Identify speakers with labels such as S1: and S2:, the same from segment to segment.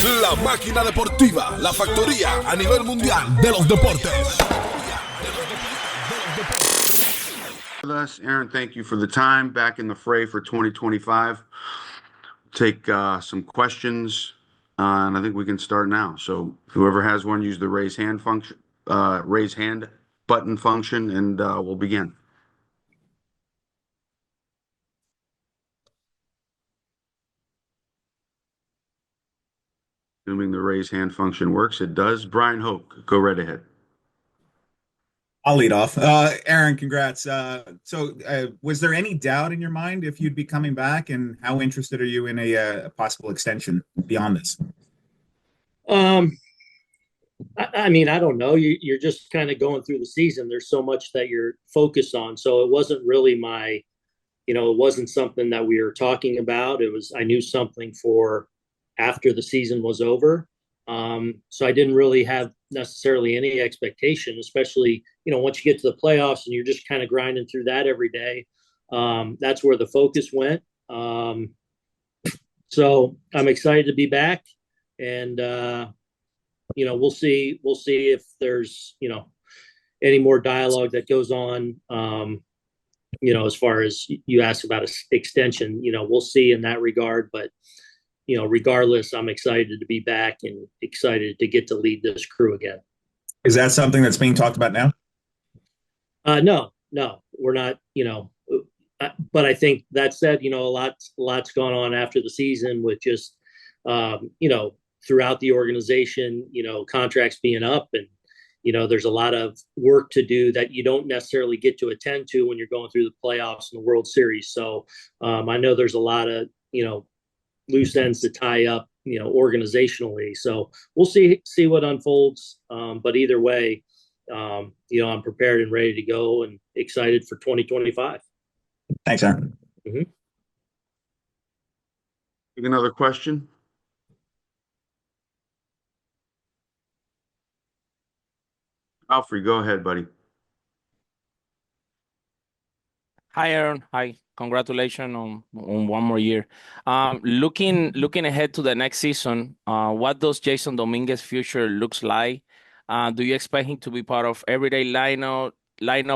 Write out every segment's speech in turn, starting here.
S1: La Máquina Deportiva, la factoría a nivel mundial de los deportes.
S2: Aaron, thank you for the time back in the fray for 2025. Take some questions, and I think we can start now. So whoever has one, use the raise hand function, raise hand button function, and we'll begin. Assuming the raise hand function works, it does. Brian Hoke, go right ahead.
S3: I'll lead off. Aaron, congrats. Was there any doubt in your mind if you'd be coming back, and how interested are you in a possible extension beyond this?
S4: I mean, I don't know. You're just kind of going through the season. There's so much that you're focused on. So it wasn't really it wasn't something that we were talking about. I knew something for after the season was over. So I didn't really have necessarily any expectation, especially, once you get to the playoffs and you're just kind of grinding through that every day. That's where the focus went. So I'm excited to be back, and, we'll see if there's, any more dialogue that goes on. As far as you asked about an extension, we'll see in that regard, but regardless, I'm excited to be back and excited to get to lead this crew again.
S3: Is that something that's being talked about now?
S4: No, we're not, but I think that said, a lot's gone on after the season with just, throughout the organization, contracts being up, and, there's a lot of work to do that you don't necessarily get to attend to when you're going through the playoffs and the World Series. So I know there's a lot of, loose ends to tie up, organizationally. So we'll see what unfolds. But either way, I'm prepared and ready to go and excited for 2025.
S3: Thanks, Aaron.
S4: Mm-hmm.
S2: Another question? Alfred, go ahead, buddy.
S5: Hi, Aaron. Hi. Congratulations on one more year. Looking ahead to the next season, what does Jason Dominguez's future looks like? Do you expect him to be part of everyday lineup?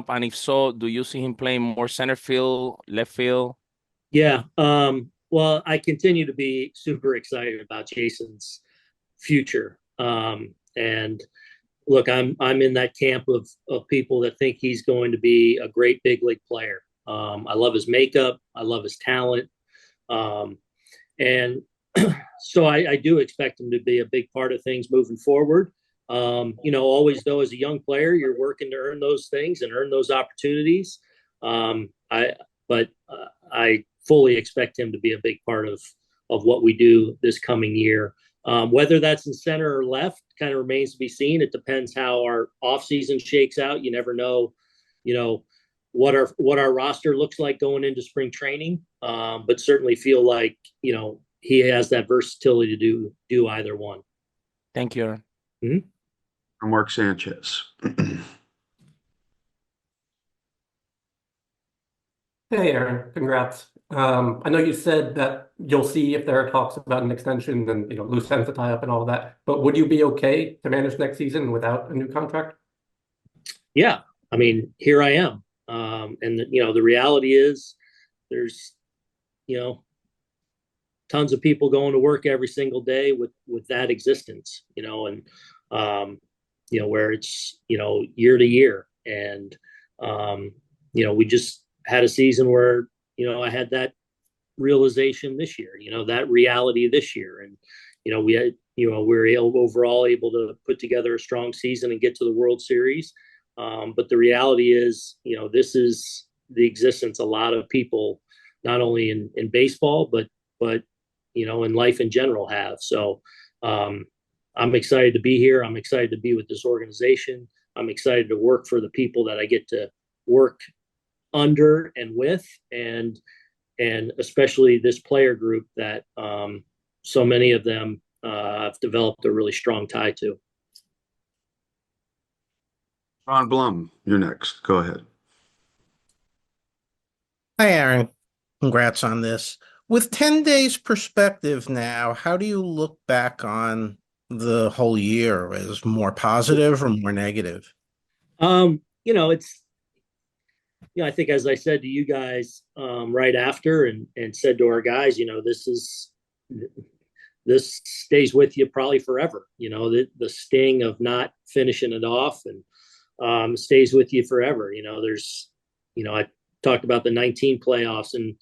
S5: And if so, do you see him playing more center field, left field?
S4: Yeah. Well, I continue to be super excited about Jason's future. And look, I'm in that camp of people that think he's going to be a great big league player. I love his makeup. I love his talent. And so I do expect him to be a big part of things moving forward. Always though, as a young player, you're working to earn those things and earn those opportunities. I fully expect him to be a big part of what we do this coming year. Whether that's in center or left kind of remains to be seen. It depends how our offseason shakes out. You never know, what our roster looks like going into spring training. But certainly feel like, he has that versatility to do either one.
S5: Thank you, Aaron.
S4: Mm-hmm.
S2: Mark Sanchez.
S6: Hey, Aaron, congrats. I know you said that you'll see if there are talks about an extension and, loose ends to tie up and all that, but would you be okay to manage next season without a new contract?
S4: Yeah. I mean, here I am. And the reality is there's, tons of people going to work every single day with that existence, and, where it's, year to year. And, we just had a season where, I had that realization this year, that reality this year. And, we had, we were overall able to put together a strong season and get to the World Series. But the reality is, this is the existence a lot of people, not only in baseball, but in life in general have. So I'm excited to be here. I'm excited to be with this organization. I'm excited to work for the people that I get to work under and with, and especially this player group that so many of them I've developed a really strong tie to.
S2: Ron Blum, you're next. Go ahead.
S7: Hi, Aaron. Congrats on this. With 10 days perspective now, how do you look back on the whole year? As more positive or more negative?
S4: It's, I think, as I said to you guys right after, and said to our guys, this stays with you probably forever. The sting of not finishing it off, and stays with you forever. I talked about the 19 playoffs and,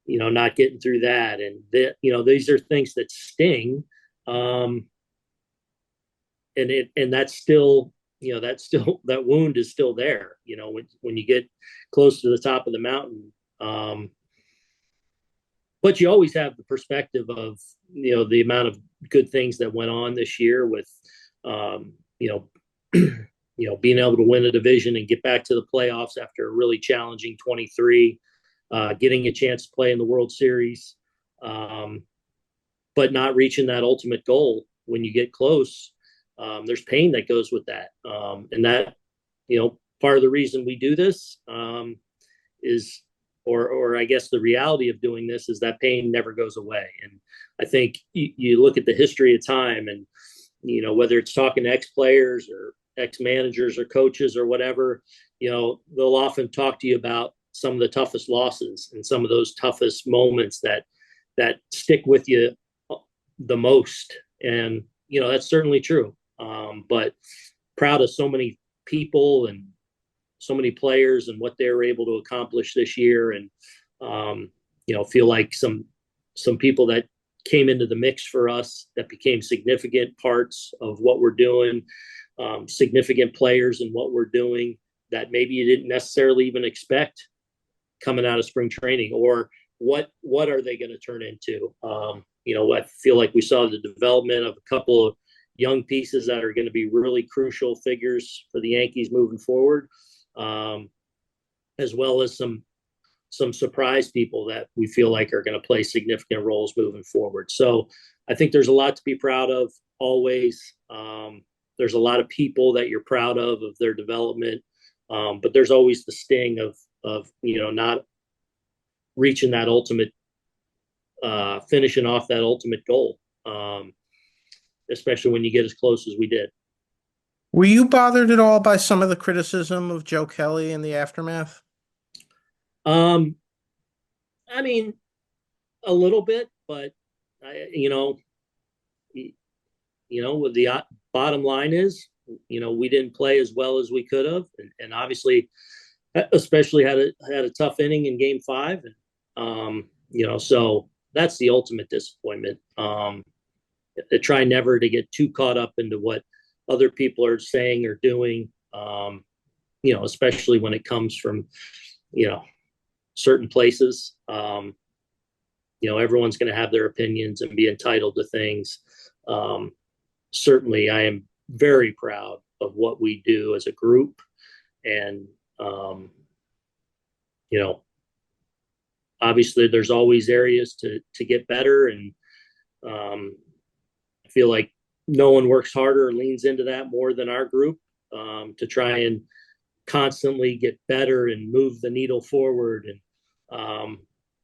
S4: not getting through that. And these are things that sting. And that's still, that wound is still there, when you get close to the top of the mountain. But you always have the perspective of, the amount of good things that went on this year with, being able to win a division and get back to the playoffs after a really challenging 23, getting a chance to play in the World Series, but not reaching that ultimate goal. When you get close, there's pain that goes with that. And that, part of the reason we do this is, or I guess the reality of doing this is that pain never goes away. And I think you look at the history of time, and, whether it's talking to ex-players or ex-managers or coaches or whatever, they'll often talk to you about some of the toughest losses and some of those toughest moments that stick with you the most. And, that's certainly true. But proud of so many people and so many players and what they were able to accomplish this year. And, feel like some people that came into the mix for us that became significant parts of what we're doing, significant players in what we're doing that maybe you didn't necessarily even expect coming out of spring training, or what are they going to turn into? I feel like we saw the development of a couple of young pieces that are going to be really crucial figures for the Yankees moving forward, as well as some surprise people that we feel like are going to play significant roles moving forward. So I think there's a lot to be proud of always. There's a lot of people that you're proud of their development, but there's always the sting of not reaching that ultimate, finishing off that ultimate goal, especially when you get as close as we did.
S7: Were you bothered at all by some of the criticism of Joe Kelly in the aftermath?
S4: I mean, a little bit, but what the bottom line is, we didn't play as well as we could have, and obviously, especially had a tough inning in Game 5, and so that's the ultimate disappointment. I try never to get too caught up into what other people are saying or doing, especially when it comes from, certain places. Everyone's going to have their opinions and be entitled to things. Certainly, I am very proud of what we do as a group, and obviously there's always areas to get better, and I feel like no one works harder or leans into that more than our group, to try and constantly get better and move the needle forward. And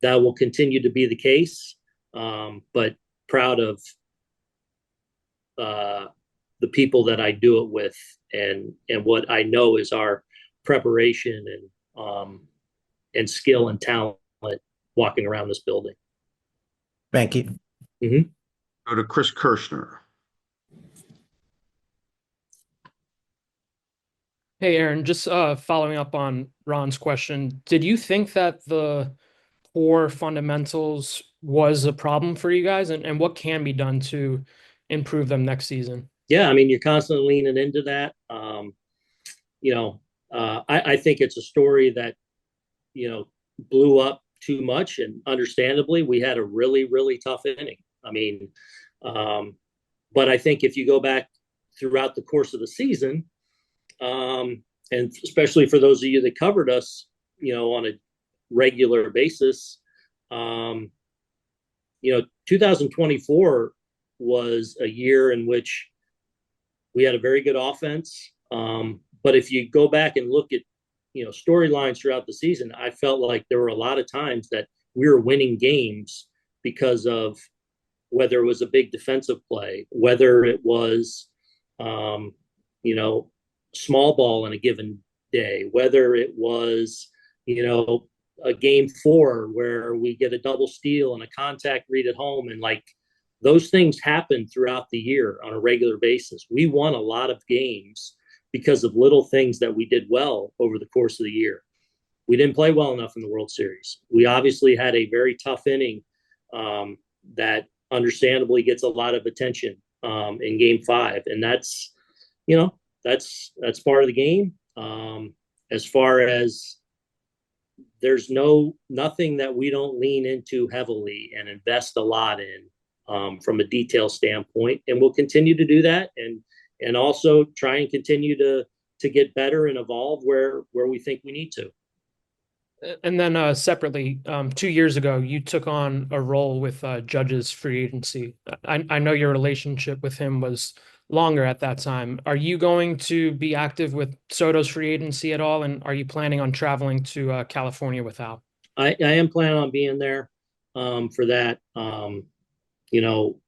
S4: that will continue to be the case. But proud of the people that I do it with, and what I know is our preparation and skill and talent walking around this building.
S7: Thank you.
S4: Mm-hmm.
S2: Go to Chris Kirschner.
S8: Hey, Aaron, just following up on Ron's question, did you think that the poor fundamentals was a problem for you guys, and what can be done to improve them next season?
S4: Yeah, I mean, you're constantly leaning into that. I think it's a story that, blew up too much, and understandably, we had a really, really tough inning. I mean, but I think if you go back throughout the course of the season, and especially for those of you that covered us, on a regular basis, 2024 was a year in which we had a very good offense. But if you go back and look at, storylines throughout the season, I felt like there were a lot of times that we were winning games because of whether it was a big defensive play, whether it was, you know, small ball in a given day, whether it was, you know, a game 4 where we get a double steal and a contact read at home. And like those things happen throughout the year on a regular basis. We won a lot of games because of little things that we did well over the course of the year. We didn't play well enough in the World Series. We obviously had a very tough inning that understandably gets a lot of attention in game 5. And that's, you know, that's part of the game. As far as there's nothing that we don't lean into heavily and invest a lot in from a detail standpoint. And we'll continue to do that and also try and continue to get better and evolve where we think we need to.
S8: And then separately, 2 years ago, you took on a role with Judge's free agency. I know your relationship with him was longer at that time. Are you going to be active with Soto's free agency at all? And are you planning on traveling to California with Al?
S4: I am planning on being there for that. You know,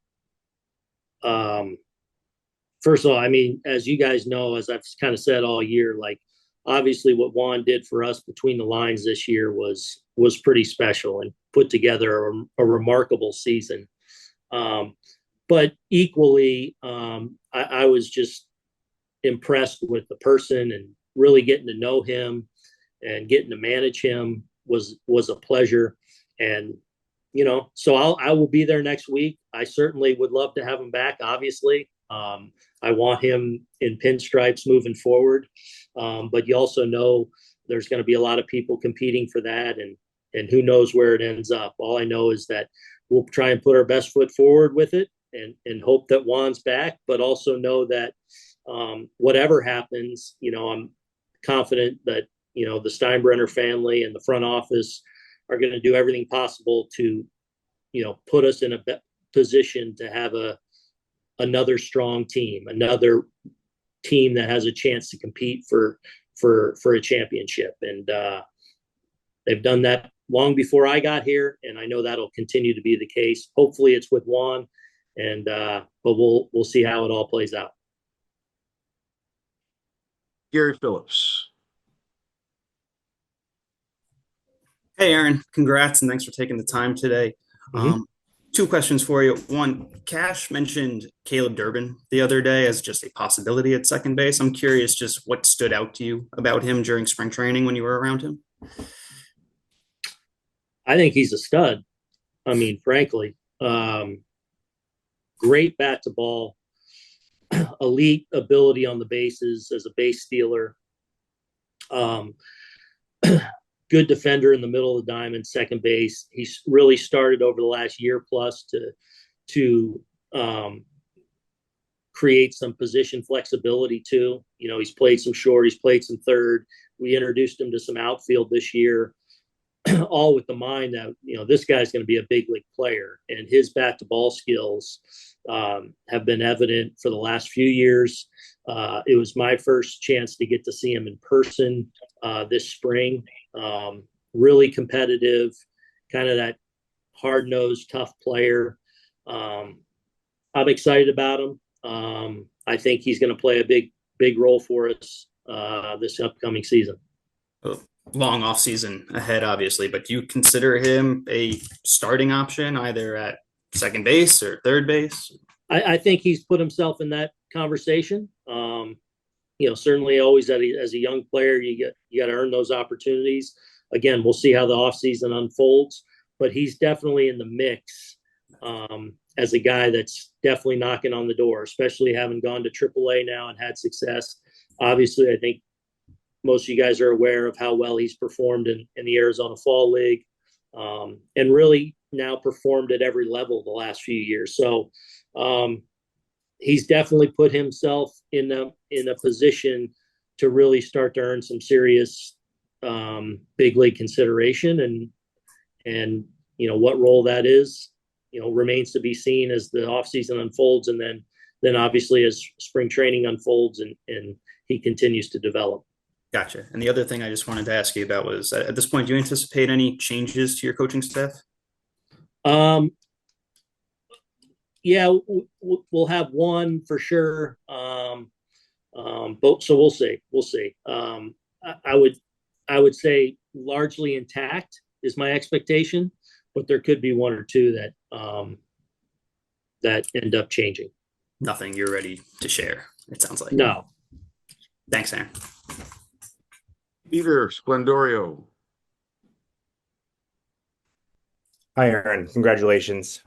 S4: first of all, I mean, as you guys know, as I've kind of said all year, like obviously what Juan did for us between the lines this year was pretty special and put together a remarkable season. But equally, I was just impressed with the person, and really getting to know him and getting to manage him was a pleasure. And, you know, so I will be there next week. I certainly would love to have him back, obviously. I want him in pinstripes moving forward. But you also know there's going to be a lot of people competing for that, and who knows where it ends up. All I know is that we'll try and put our best foot forward with it and hope that Juan's back, but also know that whatever happens, you know, I'm confident that, you know, the Steinbrenner family and the front office are going to do everything possible to, you know, put us in a position to have another strong team, another team that has a chance to compete for a championship. And they've done that long before I got here, and I know that'll continue to be the case. Hopefully it's with Juan, and but we'll see how it all plays out.
S2: Gary Phillips.
S9: Hey, Aaron, congrats and thanks for taking the time today.
S4: Mm-hmm.
S9: 2 questions for you. One, Cash mentioned Caleb Durbin the other day as just a possibility at second base. I'm curious just what stood out to you about him during spring training when you were around him.
S4: I think he's a stud. I mean, frankly, great bat to ball, elite ability on the bases as a base stealer. Good defender in the middle of the diamond, second base. He's really started over the last year plus to create some position flexibility too. You know, he's played some short, he's played some third. We introduced him to some outfield this year, all with the mind that, you know, this guy's going to be a big league player, and his bat to ball skills have been evident for the last few years. It was my first chance to get to see him in person this spring. Really competitive, kind of that hard-nosed, tough player. I'm excited about him. I think he's going to play a big role for us this upcoming season.
S9: Long off season ahead, obviously, but do you consider him a starting option either at second base or third base?
S4: I think he's put himself in that conversation. You know, certainly always as a young player, you got to earn those opportunities. Again, we'll see how the offseason unfolds, but he's definitely in the mix as a guy that's definitely knocking on the door, especially having gone to AAA now and had success. Obviously, I think most of you guys are aware of how well he's performed in the Arizona Fall League, and really now performed at every level the last few years. So he's definitely put himself in a position to really start to earn some serious big league consideration, and you know what role that is, you know, remains to be seen as the offseason unfolds, and then obviously as spring training unfolds and he continues to develop.
S9: Gotcha. And the other thing I just wanted to ask you about was, at this point, do you anticipate any changes to your coaching staff?
S4: Um, yeah, we'll have one for sure. But so we'll see. We'll see. I would say largely intact is my expectation, but there could be one or two that end up changing.
S9: Nothing you're ready to share, it sounds like.
S4: No.
S9: Thanks, Aaron.
S2: Peter Splendorio.
S10: Hi, Aaron. Congratulations.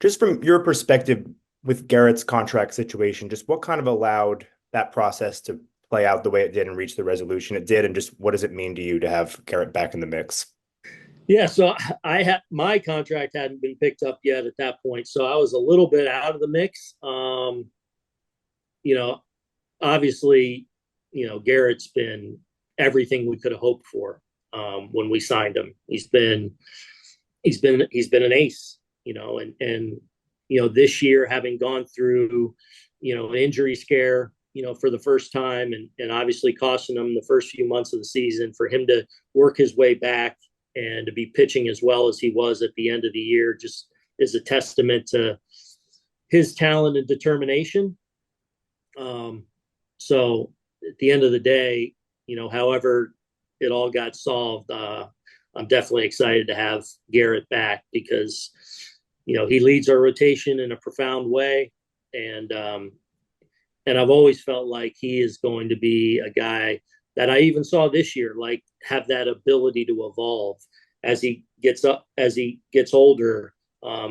S10: Just from your perspective with Garrett's contract situation, just what kind of allowed that process to play out the way it did and reach the resolution it did, and just what does it mean to you to have Garrett back in the mix?
S4: Yeah, so my contract hadn't been picked up yet at that point, so I was a little bit out of the mix. You know, obviously, Garrett's been everything we could have hoped for when we signed him. He's been an ace, and this year having gone through, an injury scare, for the first time, and obviously costing him the first few months of the season, for him to work his way back and to be pitching as well as he was at the end of the year just is a testament to his talent and determination. So at the end of the day, however it all got solved, I'm definitely excited to have Garrett back because, he leads our rotation in a profound way. And I've always felt like he is going to be a guy that I even saw this year, like have that ability to evolve as he gets older.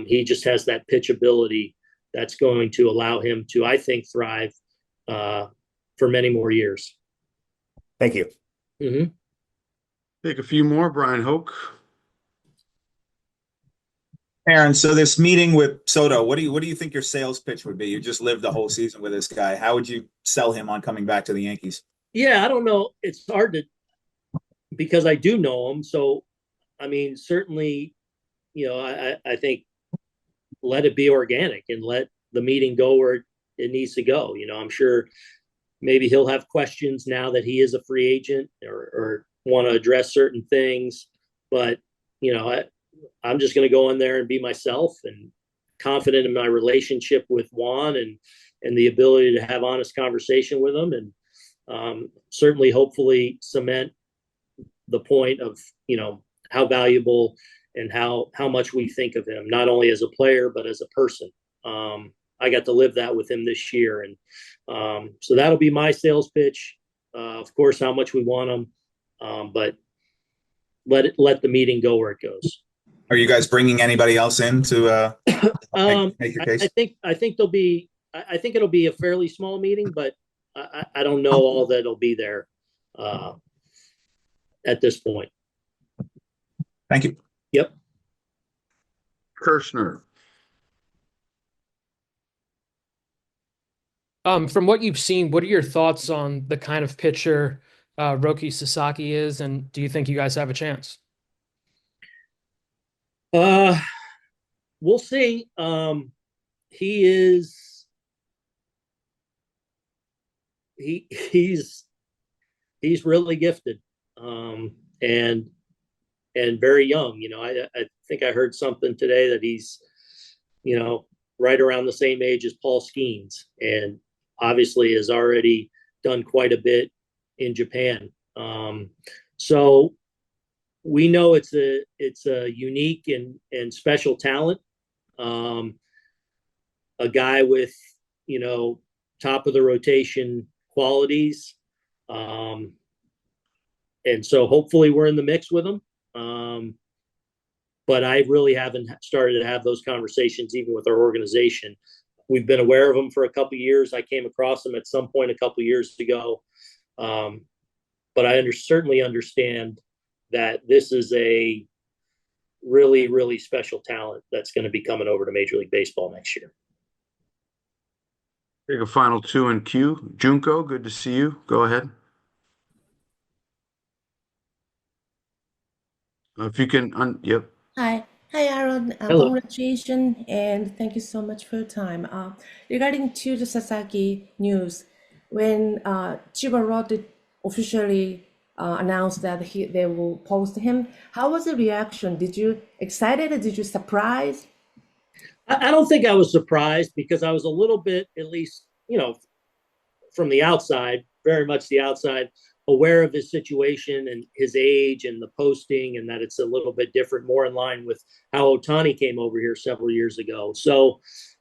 S4: He just has that pitch ability that's going to allow him to, I think, thrive for many more years.
S10: Thank you.
S4: Mm-hmm.
S2: Take a few more. Brian Hoke.
S3: Aaron, so this meeting with Soto, what do you think your sales pitch would be? You just lived the whole season with this guy. How would you sell him on coming back to the Yankees?
S4: Yeah, I don't know. It's hard to, because I do know him. So, I mean, certainly, I think let it be organic and let the meeting go where it needs to go. I'm sure maybe he'll have questions now that he is a free agent or want to address certain things. But, I'm just going to go in there and be myself and confident in my relationship with Juan and the ability to have honest conversation with him. And certainly, hopefully cement the point of, how valuable and how much we think of him, not only as a player, but as a person. I got to live that with him this year. And so that'll be my sales pitch. Of course, how much we want him, but let the meeting go where it goes.
S3: Are you guys bringing anybody else in to make your case?
S4: I think there'll be. I think it'll be a fairly small meeting, but I don't know all that'll be there at this point.
S3: Thank you.
S4: Yep.
S2: Kirshner.
S8: From what you've seen, what are your thoughts on the kind of pitcher Roki Sasaki is, and do you think you guys have a chance?
S4: We'll see. He's really gifted, and very young. I think I heard something today that he's, right around the same age as Paul Skeens, and obviously has already done quite a bit in Japan. So we know it's a unique and special talent. A guy with, top of the rotation qualities. And so hopefully we're in the mix with him. But I really haven't started to have those conversations even with our organization. We've been aware of him for a couple of years. I came across him at some point a couple of years ago. But I certainly understand that this is a really, really special talent that's going to be coming over to Major League Baseball next year.
S2: Take a final two in queue. Junko, good to see you. Go ahead. If you can, yep.
S11: Hi, Aaron.
S4: Hello.
S11: Congratulations and thank you so much for your time. Regarding to the Sasaki news, when Chiba Rod officially announced that they will post him. How was the reaction? Did you excited? Or did you surprised?
S4: I don't think I was surprised because I was a little bit, at least, from the outside, very much the outside, aware of his situation and his age and the posting, and that it's a little bit different, more in line with how Ohtani came over here several years ago. So,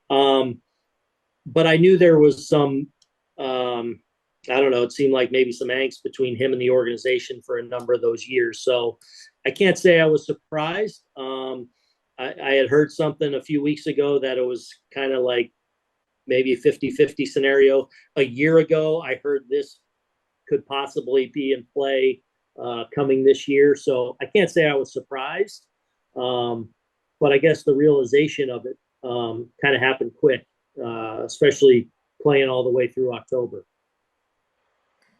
S4: but I knew there was some, I don't know, it seemed like maybe some angst between him and the organization for a number of those years. So I can't say I was surprised. I had heard something a few weeks ago that it was kind of like maybe a 50-50 scenario. A year ago, I heard this could possibly be in play coming this year. So I can't say I was surprised, but I guess the realization of it kind of happened quick, especially playing all the way through October.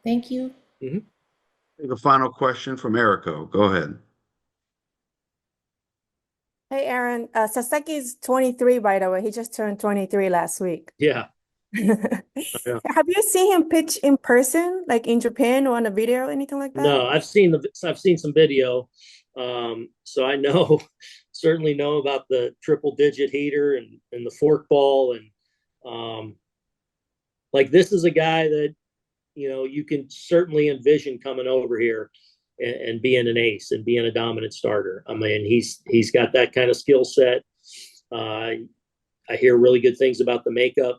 S11: Thank you.
S2: The final question from Erico. Go ahead.
S12: Hey, Aaron. Sasaki's 23, by the way. He just turned 23 last week.
S4: Yeah.
S12: Have you seen him pitch in person, like in Japan or on a video or anything like that?
S4: No, I've seen some video. So I certainly know about the triple digit heater and the fork ball. And like, this is a guy that, you can certainly envision coming over here and being an ace and being a dominant starter. I mean, he's got that kind of skill set. I hear really good things about the makeup.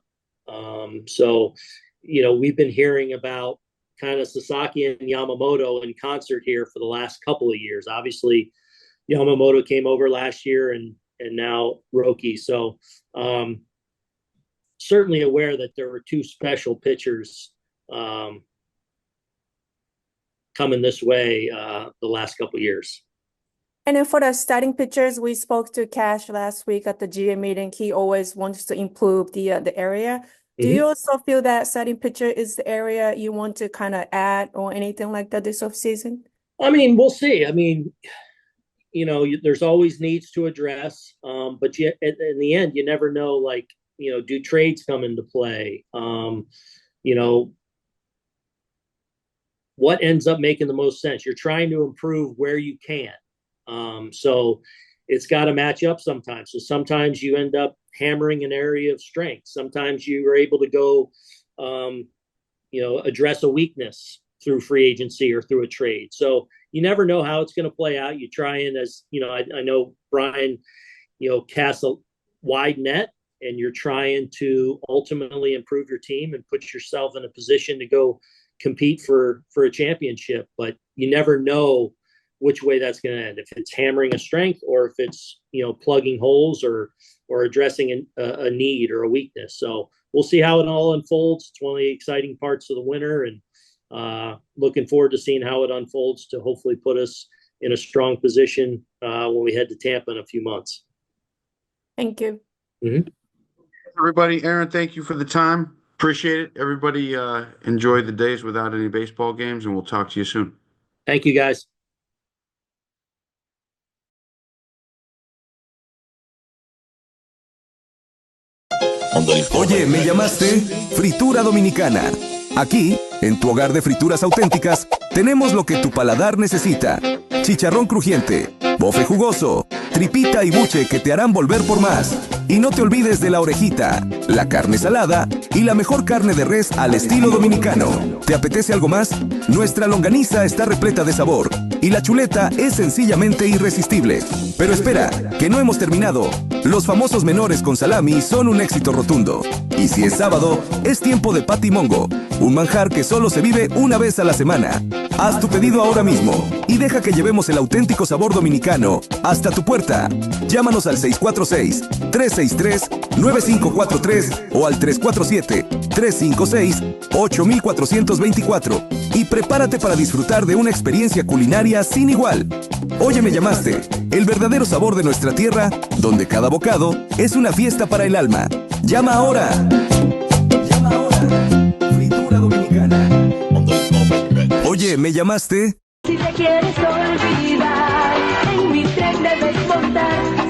S4: So, we've been hearing about kind of Sasaki and Yamamoto in concert here for the last couple of years. Obviously, Yamamoto came over last year and now Roki. So, certainly aware that there were two special pitchers coming this way the last couple of years.
S12: And then for the starting pitchers, we spoke to Cash last week at the GM meeting. He always wants to improve the area. Do you also feel that starting pitcher is the area you want to kind of add or anything like that this offseason?
S4: I mean, we'll see. I mean, there's always needs to address, but in the end, you never know, like, do trades come into play? What ends up making the most sense? You're trying to improve where you can. So it's got to match up sometimes. So sometimes you end up hammering an area of strength. Sometimes you are able to go, address a weakness through free agency or through a trade. So you never know how it's going to play out. You try and, as I know Brian, casts a wide net, and you're trying to ultimately improve your team and put yourself in a position to go compete for a championship. But you never know which way that's going to end, if it's hammering a strength or if it's plugging holes or addressing a need or a weakness. So we'll see how it all unfolds. It's one of the exciting parts of the winter, and looking forward to seeing how it unfolds to hopefully put us in a strong position when we head to Tampa in a few months.
S12: Thank you.
S2: Everybody, Aaron, thank you for the time. Appreciate it. Everybody enjoy the days without any baseball games, and we'll talk to you soon.
S4: Thank you, guys.
S13: Oye, ¿me llamaste? Fritura Dominicana. Aquí, en tu hogar de frituras auténticas, tenemos lo que tu paladar necesita. Chicharrón crujiente, bofe jugoso, tripita y buche que te harán volver por más. Y no te olvides de la orejita, la carne salada y la mejor carne de res al estilo dominicano. ¿Te apetece algo más? Nuestra longaniza está repleta de sabor y la chuleta es sencillamente irresistible. Pero espera, que no hemos terminado. Los famosos menores con salami son un éxito rotundo. Y si es sábado, es tiempo de patimongo, un manjar que solo se vive una vez a la semana. Haz tu pedido ahora mismo y deja que llevemos el auténtico sabor dominicano hasta tu puerta. Llámanos al 646-363-9543 o al 347-356-8424 y prepárate para disfrutar de una experiencia culinaria sin igual. Oye, ¿me llamaste? El verdadero sabor de nuestra tierra, donde cada bocado es una fiesta para el alma. ¡Llama ahora! ¡Llama ahora! Fritura Dominicana. Oye, ¿me llamaste?
S14: Si te quieres olvidar, en mi tren debes montar.